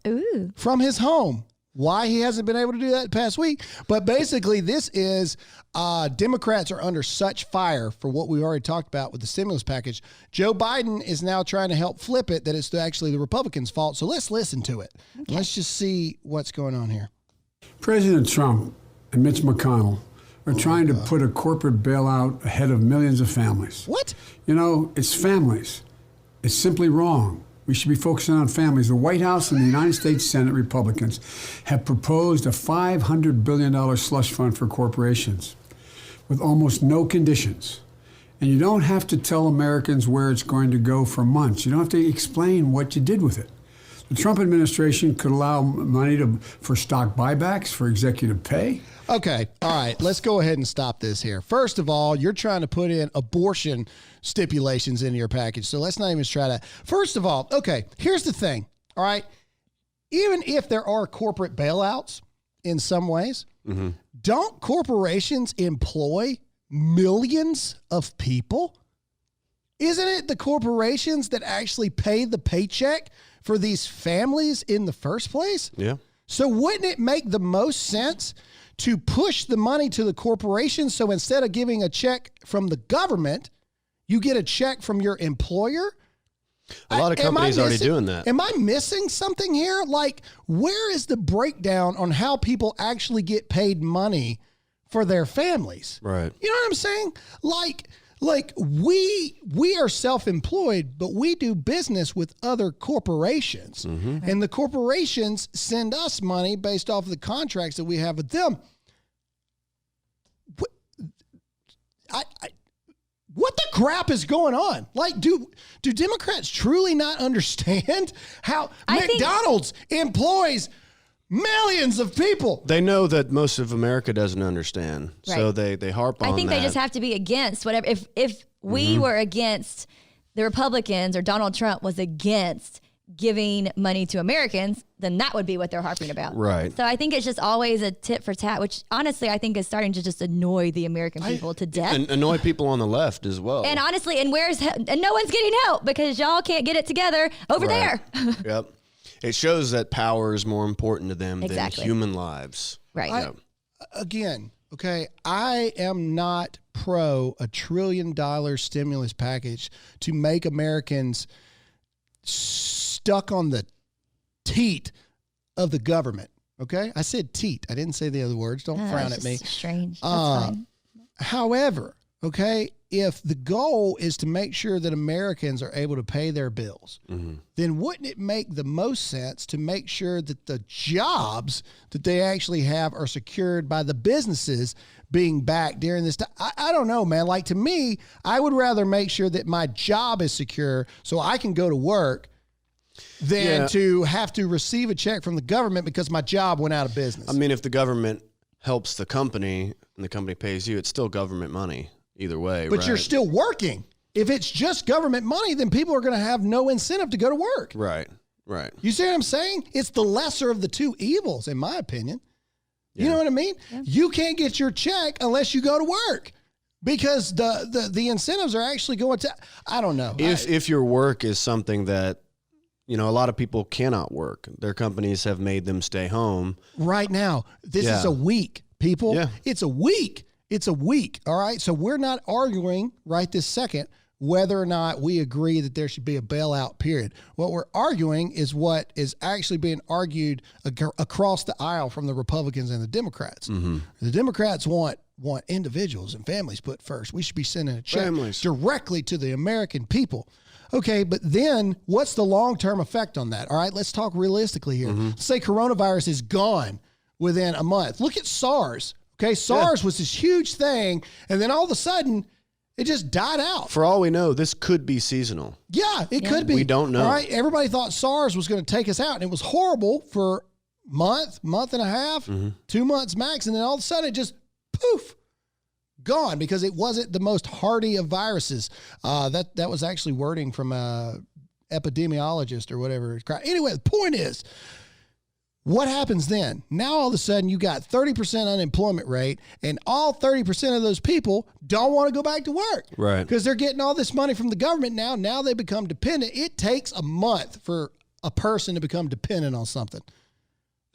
from his home. Why he hasn't been able to do that the past week. But basically, this is Democrats are under such fire for what we already talked about with the stimulus package. Joe Biden is now trying to help flip it that it's actually the Republicans' fault. So let's listen to it. Okay. Let's just see what's going on here. President Trump and Mitch McConnell are trying to put a corporate bailout ahead of millions of families. What? It's families. It's simply wrong. We should be focusing on families. The White House and the United States Senate Republicans have proposed a $500 billion slush fund for corporations with almost no conditions. And you don't have to tell Americans where it's going to go for months. You don't have to explain what you did with it. The Trump administration could allow money for stock buybacks, for executive pay. Okay. All right. Let's go ahead and stop this here. First of all, you're trying to put in abortion stipulations into your package. So let's not even try that. First of all, okay, here's the thing. All right. Even if there are corporate bailouts in some ways, don't corporations employ millions of people? Isn't it the corporations that actually pay the paycheck for these families in the first place? Yeah. So wouldn't it make the most sense to push the money to the corporations? So instead of giving a check from the government, You get a check from your employer. A lot of companies are already doing that. Am I missing something here? Like, where is the breakdown on how people actually get paid money for their families? Right. You know what I'm saying? Like we are self-employed, but we do business with other corporations. And the corporations send us money based off of the contracts that we have with them. What the crap is going on? Like, do Democrats truly not understand how McDonald's employs millions of people? They know that most of America doesn't understand, so they harp on that. I think they just have to be against whatever. If we were against the Republicans or Donald Trump was against giving money to Americans, then that would be what they're harping about. Right. So I think it's just always a tit for tat, which honestly I think is starting to just annoy the American people to death. And annoy people on the left as well. And honestly, and no one's getting help because y'all can't get it together over there. Yep. It shows that power is more important to them than human lives. Right. Again, okay, I am not pro $1 trillion stimulus package to make Americans stuck on the teat of the government. Okay, I said teat. I didn't say the other words. Don't frown at me. Strange. That's fine. However, okay, if the goal is to make sure that Americans are able to pay their bills, then wouldn't it make the most sense to make sure that the jobs that they actually have are secured by the businesses being back during this time? I don't know, man. Like, to me, I would rather make sure that my job is secure so I can go to work than to have to receive a check from the government because my job went out of business. I mean, if the government helps the company and the company pays you, it's still government money either way. But you're still working. If it's just government money, then people are going to have no incentive to go to work. Right. You see what I'm saying? It's the lesser of the two evils, in my opinion. You know what I mean? Yeah. You can't get your check unless you go to work because the incentives are actually going to, I don't know. If your work is something that, you know, a lot of people cannot work. Their companies have made them stay home. Right now, this is a week, people. Yeah. It's a week. All right. So we're not arguing right this second whether or not we agree that there should be a bailout period. What we're arguing is what is actually being argued across the aisle from the Republicans and the Democrats. The Democrats want individuals and families put first. We should be sending a check directly to the American people. Okay, but then what's the long-term effect on that? All right, let's talk realistically here. Let's say coronavirus is gone within a month. Look at SARS. Okay, SARS was this huge thing, and then all of a sudden, it just died out. For all we know, this could be seasonal. Yeah, it could be. We don't know. All right, everybody thought SARS was going to take us out, and it was horrible for month and a half, 2 months max, and then all of a sudden, it just poof. Gone because it wasn't the most hardy of viruses. That was actually wording from a epidemiologist or whatever. Anyway, the point is, what happens then? Now all of a sudden you got 30% unemployment rate, and all 30% of those people don't want to go back to work, right? Because they're getting all this money from the government now. Now they become dependent. It takes a month for a person to become dependent on something,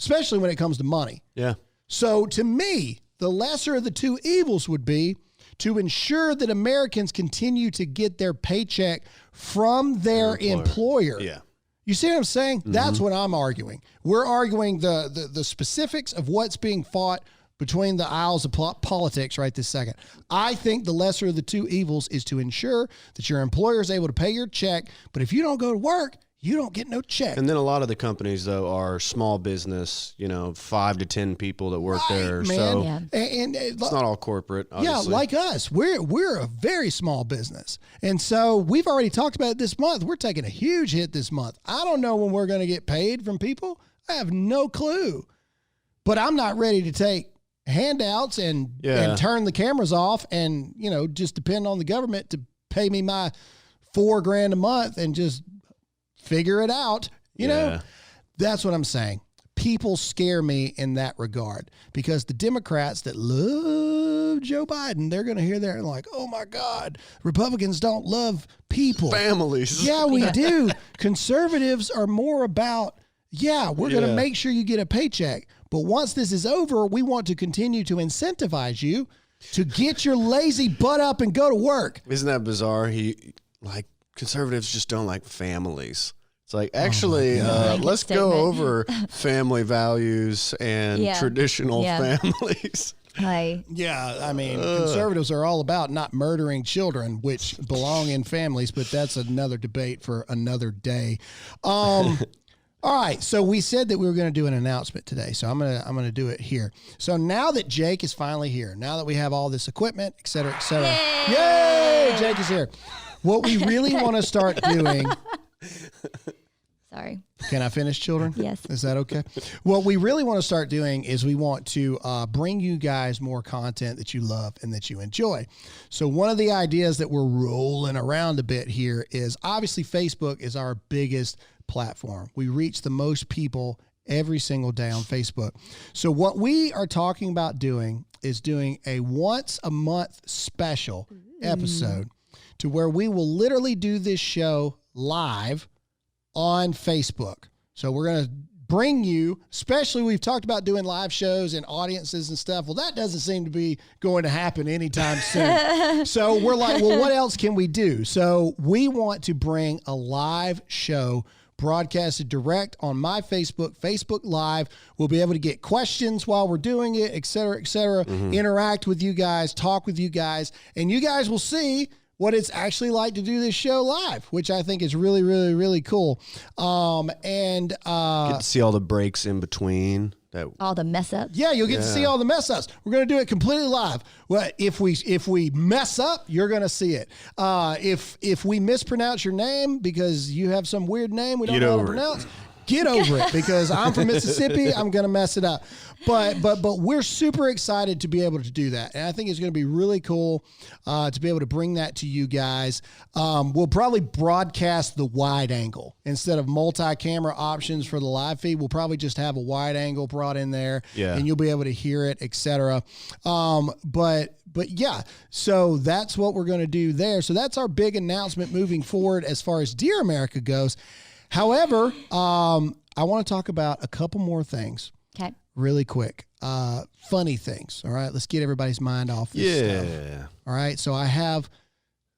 especially when it comes to money. Yeah. So to me, the lesser of the two evils would be to ensure that Americans continue to get their paycheck from their employer. Yeah. You see what I'm saying? That's what I'm arguing. We're arguing the specifics of what's being fought between the aisles of politics right this second. I think the lesser of the two evils is to ensure that your employer is able to pay your check, but if you don't go to work, you don't get no check. And then a lot of the companies, though, are small business, 5 to 10 people that work there. Man. So and it's not all corporate, obviously. Yeah, like us. We're a very small business. And so we've already talked about it this month. We're taking a huge hit this month. I don't know when we're going to get paid from people. I have no clue. But I'm not ready to take handouts and turn the cameras off and, just depend on the government to pay me my $4,000 a month and just figure it out. You know, that's what I'm saying. People scare me in that regard because the Democrats that love Joe Biden, they're going to hear that and like, oh my God, Republicans don't love people. Families. Yeah, we do. Conservatives are more about, we're going to make sure you get a paycheck. But once this is over, we want to continue to incentivize you to get your lazy butt up and go to work. Isn't that bizarre? Conservatives just don't like families. It's like, actually, let's go over family values and traditional families. Yeah, I mean, conservatives are all about not murdering children, which belong in families, but that's another debate for another day. All right, so we said that we were going to do an announcement today, so I'm gonna do it here. So now that Jake is finally here, now that we have all this equipment, et cetera, yay! Jake is here. What we really want to start doing. Sorry. Can I finish, children? Yes. Is that okay? What we really want to start doing is we want to bring you guys more content that you love and that you enjoy. So one of the ideas that we're rolling around a bit here is obviously Facebook is our biggest platform. We reach the most people every single day on Facebook. So what we are talking about doing is doing a once a month special episode to where we will literally do this show live on Facebook. So we're going to bring you, especially we've talked about doing live shows and audiences and stuff. Well, that doesn't seem to be going to happen anytime soon. So we're like, well, what else can we do? So we want to bring a live show broadcasted direct on my Facebook Live. We'll be able to get questions while we're doing it, et cetera, interact with you guys, talk with you guys, and you guys will see what it's actually like to do this show live, which I think is really, really, really cool. Get to see all the breaks in between. All the mess ups. Yeah, you'll get to see all the mess ups. We're going to do it completely live. Well, if we mess up, you're going to see it. If we mispronounce your name because you have some weird name we don't know how to pronounce, get over it, because I'm from Mississippi. I'm going to mess it up. But we're super excited to be able to do that. And I think it's going to be really cool to be able to bring that to you guys. We'll probably broadcast the wide angle instead of multi-camera options for the live feed. We'll probably just have a wide angle brought in there, and you'll be able to hear it, etc. But yeah, so that's what we're going to do there. So that's our big announcement moving forward as far as Dear America goes. However, I want to talk about a couple more things. Okay. Really quick. Funny things. All right. Let's get everybody's mind off this stuff. All right. So I have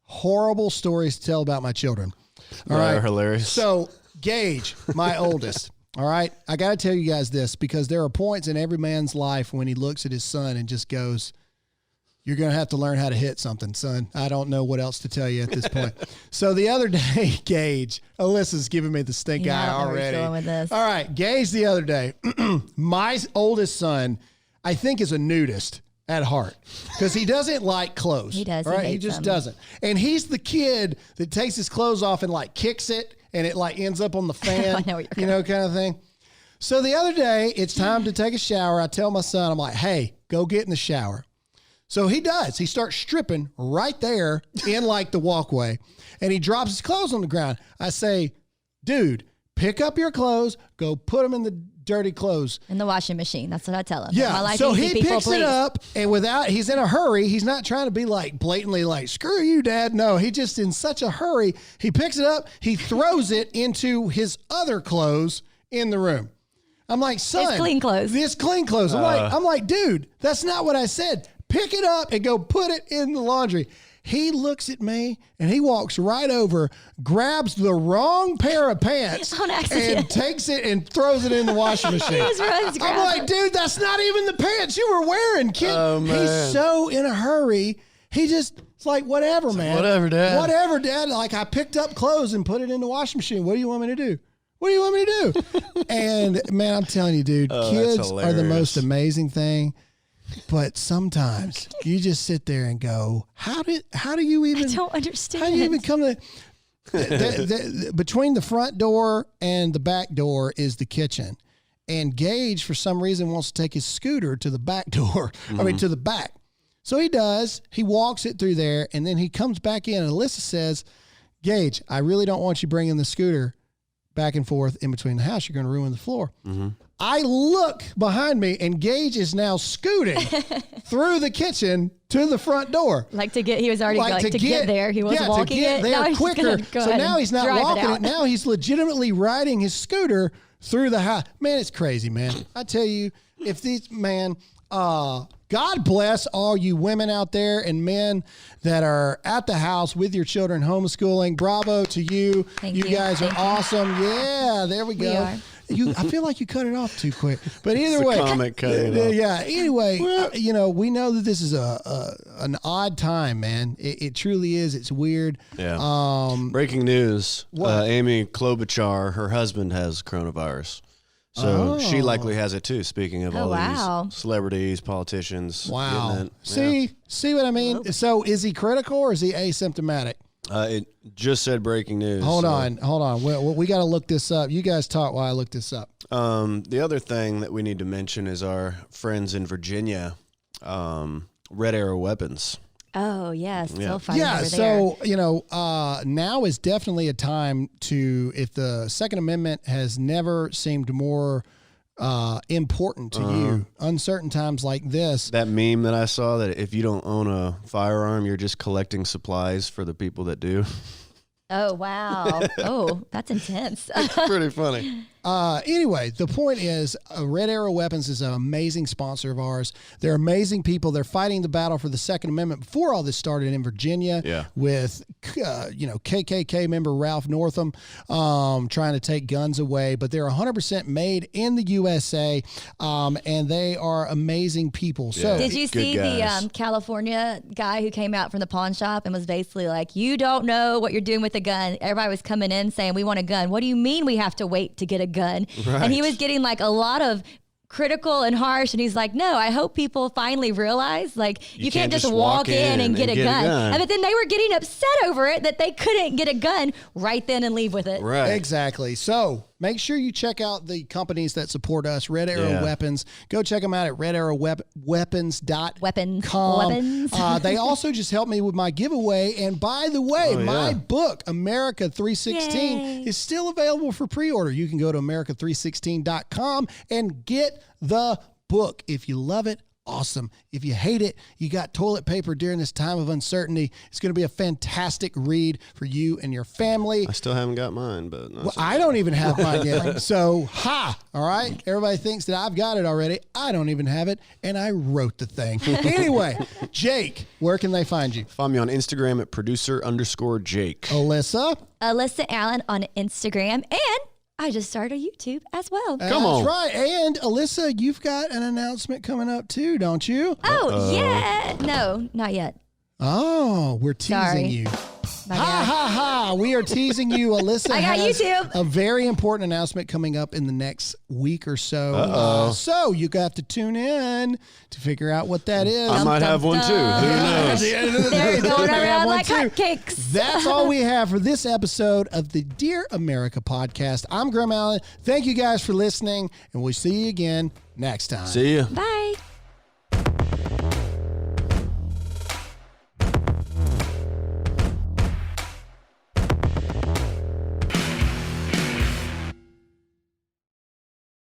horrible stories to tell about my children. All right. Hilarious. So Gage, my oldest. All right. I got to tell you guys this, because there are points in every man's life when he looks at his son and just goes, you're going to have to learn how to hit something, son. I don't know what else to tell you at this point. So the other day, Gage, Alyssa's giving me the stink eye already. Going with this. All right, Gage the other day, my oldest son, I think is a nudist at heart, because he doesn't like clothes. He does. Right? He just doesn't. And he's the kid that takes his clothes off and kicks it, and it ends up on the fan, I know what you're going. kind of thing. So the other day, it's time to take a shower. I tell my son, I'm like, hey, go get in the shower. So he does. He starts stripping right there in the walkway, and he drops his clothes on the ground. I say, dude, pick up your clothes, go put them in the dirty clothes. In the washing machine. That's what I tell him. Yeah. So he picks it up, and he's in a hurry. He's not trying to be blatantly screw you, Dad. No, he just in such a hurry. He picks it up. He throws it into his other clothes in the room. I'm like, son. It's clean clothes. This clean clothes. I'm like, dude, that's not what I said. Pick it up and go put it in the laundry. He looks at me and he walks right over, grabs the wrong pair of pants on accident, and takes it and throws it in the washing machine. I'm like, dude, that's not even the pants you were wearing, kid. Oh, man. He's so in a hurry. It's like, whatever, man. Whatever, Dad. Whatever, Dad. I picked up clothes and put it in the washing machine. What do you want me to do? What do you want me to do? And man, I'm telling you, dude, kids are the most amazing thing. But sometimes you just sit there and go, how do you even? I don't understand. How do you even come to? Between the front door and the back door is the kitchen, and Gage for some reason wants to take his scooter to the back door. I mean, to the back. So he does. He walks it through there, and then he comes back in, and Alyssa says, "Gage, I really don't want you bringing the scooter back and forth in between the house. You're going to ruin the floor." Mm-hmm. I look behind me, and Gage is now scooting through the kitchen to the front door. He was already to get there. He was walking it. There now quicker. So now he's not walking it. Now he's legitimately riding his scooter through the house. Man, it's crazy, man. I tell you, God bless all you women out there and men that are at the house with your children homeschooling. Bravo to you. Thank you. you. Guys are Thank you. awesome. Yeah, there we go. We are. I feel like you cut it off too quick, but either way, comic cutting it off. yeah. Anyway, we know that this is an odd time, man. It truly is. It's weird. Yeah. Breaking news: What? Amy Klobuchar, her husband has coronavirus, so she likely has it too. Speaking of all wow. these celebrities, politicians, Wow. getting it. See what I mean? So is he critical or is he asymptomatic? It just said breaking news. Hold on. We got to look this up. You guys talk while I look this up. The other thing that we need to mention is our friends in Virginia, Red Arrow Weapons. Oh, yes. Still fighting Yeah, over so, there. now is definitely a time to, if the Second Amendment has never seemed more important to you, uncertain times like this. That meme that I saw, that if you don't own a firearm, you're just collecting supplies for the people that do. Oh, wow. Oh, that's intense. Pretty funny. Anyway, the point is, Red Arrow Weapons is an amazing sponsor of ours. They're amazing people. They're fighting the battle for the Second Amendment before all this started in Virginia with, KKK member Ralph Northam trying to take guns away. But they're 100% made in the USA, and they are amazing people. So, Did you see the California guy who came out from the pawn shop and was basically like, you don't know what you're doing with a gun? Everybody was coming in saying, we want a gun. What do you mean we have to wait to get a gun? Right. And he was getting like a lot of critical and harsh, and he's like, no, I hope people finally realize, like, you can't just walk in and get a gun. But then they were getting upset over it that they couldn't get a gun right then and leave with it. Right. Exactly. So make sure you check out the companies that support us, Red Arrow Weapons. Go check them out at redarrowweapons.com. Weapons. They also just helped me with my giveaway. And by the way, my book, America 316, is still available for pre-order. You can go to America316.com and get the book. If you love it, awesome. If you hate it, you got toilet paper during this time of uncertainty. It's going to be a fantastic read for you and your family. I still haven't got mine, but I don't even have mine yet. So, all right? Everybody thinks that I've got it already. I don't even have it, and I wrote the thing. Anyway, Jake, where can they find you? Find me on Instagram at producer_Jake. Alyssa Allen on Instagram, and I just started YouTube as well. Come on. That's right. And Alyssa, you've got an announcement coming up too, don't you? Oh, yeah. No, not yet. Oh, we're teasing you. My Ha bad. ha ha. We are teasing you. Alyssa I got has YouTube. a very important announcement coming up in the next week or so. So you got to tune in to figure out what that is. I might have one too. Who knows? They're going around like hotcakes. That's all we have for this episode of the Dear America podcast. I'm Graham Allen. Thank you guys for listening, and we'll see you again next time. See ya. Bye.